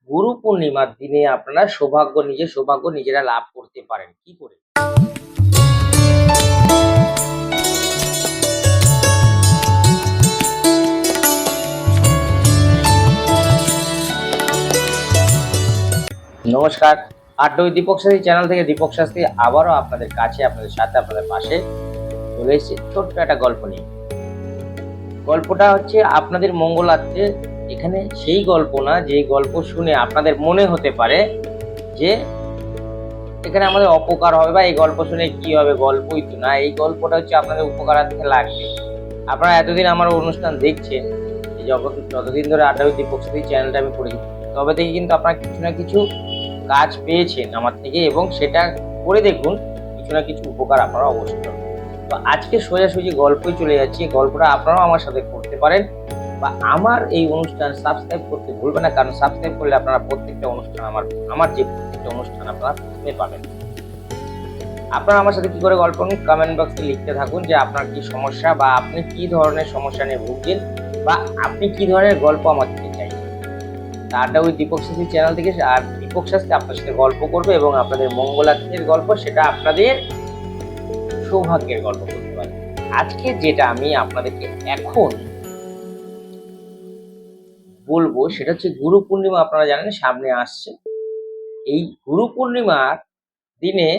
গুরু পূর্ণিমার দিনে আপনারা নিজের সৌভাগ্য নিজেরা লাভ করতে পারেন। কি করে? নমস্কার। আড্ডা উইথ দীপক শাস্ত্রী চ্যানেল থেকে দীপক শাস্ত্রী আবারও আপনাদের কাছে, আপনাদের সাথে, আপনাদের পাশে চলে এসেছি ছোট্ট একটা গল্প নিয়ে। গল্পটা হচ্ছে আপনাদের মঙ্গলার্থে। এখানে সেই গল্প না যে গল্প শুনে আপনাদের মনে হতে পারে যে এখানে আমাদের অপকার হবে বা এই গল্প শুনে কি হবে, গল্পই তো না। এই গল্পটা হচ্ছে আপনাদের উপকারার্থে লাগবে। আপনারা এতদিন আমার অনুষ্ঠান দেখছেন, এই যতদিন ধরে আড্ডা উইথ দীপক শাস্ত্রী চ্যানেলটা আমি করেছি, তবে থেকে কিন্তু আপনারা কিছু না কিছু কাজ পেয়েছেন আমার থেকে, এবং সেটা করে দেখুন কিছু না কিছু উপকার আপনারা অবশ্যই পাবেন। তো আজকে সোজাসুজি গল্পই চলে যাচ্ছি। গল্পটা আপনারাও আমার সাথে করতে পারেন, বা আমার এই অনুষ্ঠান সাবস্ক্রাইব করতে ভুলবেন না, কারণ সাবস্ক্রাইব করলে আপনারা প্রত্যেকটা অনুষ্ঠান আমার যে প্রত্যেকটা অনুষ্ঠান আপনারা প্রথমে পাবেন। আপনারা আমার সাথে কি করে গল্প করুন, কমেন্ট বক্সে লিখতে থাকুন যে আপনার কি সমস্যা, বা আপনি কি ধরনের সমস্যা নিয়ে ভুগছেন, বা আপনি কি ধরনের গল্প আমার থেকে চাইছেন। আড্ডা উইথ দীপক শাস্ত্রী চ্যানেল থেকে আর দীপক শাস্ত্রী আপনার সাথে গল্প করবে, এবং আপনাদের মঙ্গলার্থের গল্প, সেটা আপনাদের সৌভাগ্যের গল্প করতে পারে। আজকে যেটা আমি আপনাদেরকে এখন বলবো সেটা হচ্ছে গুরু পূর্ণিমা। আপনারা জানেন সামনে আসছে। এই গুরু পূর্ণিমার দিনে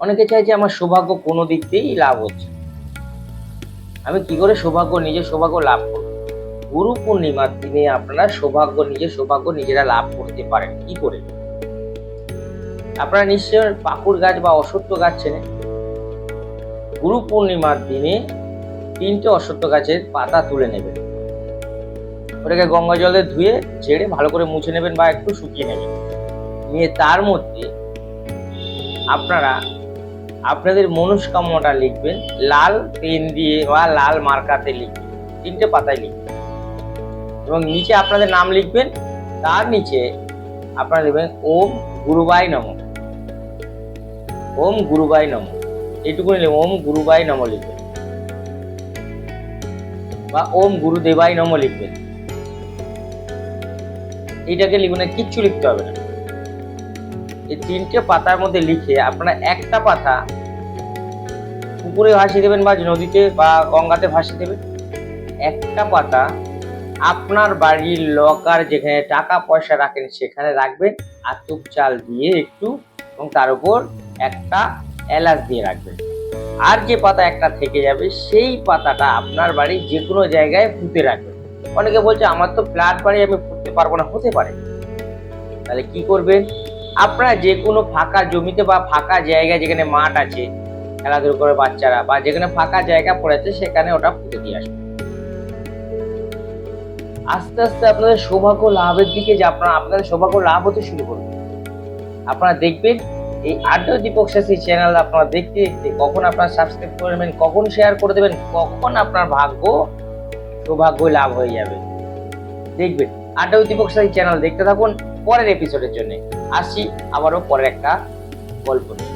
অনেকে চায় যে আমার সৌভাগ্য কোনো দিক দিয়েই লাভ হচ্ছে, আমি কি করে নিজের সৌভাগ্য লাভ করব। গুরু পূর্ণিমার দিনে আপনারা নিজের সৌভাগ্য নিজেরা লাভ করতে পারেন। কি করে? আপনারা নিশ্চয় পাকুড় গাছ বা অশ্বত্থ গাছ চেনেন। গুরু পূর্ণিমার দিনে 3টে অশ্বত্থ গাছের পাতা তুলে নেবেন, ওটাকে গঙ্গা জলে ধুয়ে ঝেড়ে ভালো করে মুছে নেবেন বা একটু শুকিয়ে নেবেন। নিয়ে তার মধ্যে আপনারা আপনাদের মনস্কামনাটা লিখবেন, লাল পেন দিয়ে বা লাল মার্কাতে লিখবেন, 3টে পাতায় লিখবেন, এবং নিচে আপনাদের নাম লিখবেন। তার নিচে আপনারা লিখবেন ওম গুরুবাই নমঃ, ওম গুরুবাই নমঃ, এইটুকুনি লিখবেন। ওম গুরুবাই নমঃ লিখবেন, বা ওম গুরুদেবাই নমঃ লিখবেন। এইটাকে লিখবেন না, কিচ্ছু লিখতে হবে না। এই 3টে পাতার মধ্যে লিখে আপনারা একটা পাতা পুকুরে ভাসিয়ে দেবেন, বা নদীতে বা গঙ্গাতে ভাসিয়ে দেবেন। একটা পাতা আপনার বাড়ির লকার, যেখানে টাকা পয়সা রাখেন, সেখানে রাখবেন আতপ চাল দিয়ে একটু, এবং তার উপর একটা এলাচ দিয়ে রাখবেন। আর যে পাতা একটা থেকে যাবে, সেই পাতাটা আপনার বাড়ির যে কোনো জায়গায় পুঁতে রাখবেন। অনেকে বলছে আমার তো ফ্ল্যাট বাড়ি, আমি পুঁততে পারবো না। হতে পারে, তাহলে কি করবেন, আপনারা যে কোনো ফাঁকা জমিতে বা ফাঁকা জায়গায়, যেখানে মাঠ আছে খেলাধুলো করে বাচ্চারা, বা যেখানে ফাঁকা জায়গা পড়েছে, সেখানে ওটা পুঁতে দিয়ে আসবেন। আস্তে আস্তে আপনাদের সৌভাগ্য লাভের দিকে যে আপনাদের সৌভাগ্য লাভ হতে শুরু করবে। আপনারা দেখবেন এই আড্ডা দীপক শাস্ত্রী চ্যানেল আপনারা দেখতে দেখতে কখন আপনারা সাবস্ক্রাইব করবেন, কখন শেয়ার করে দেবেন, কখন আপনার সৌভাগ্য লাভ হয়ে যাবে। দেখবেন আড্ডা দীপক শাস্ত্রী চ্যানেল দেখতে থাকুন। পরের এপিসোডের জন্য আসছি আবারও পরের একটা গল্প নিয়ে।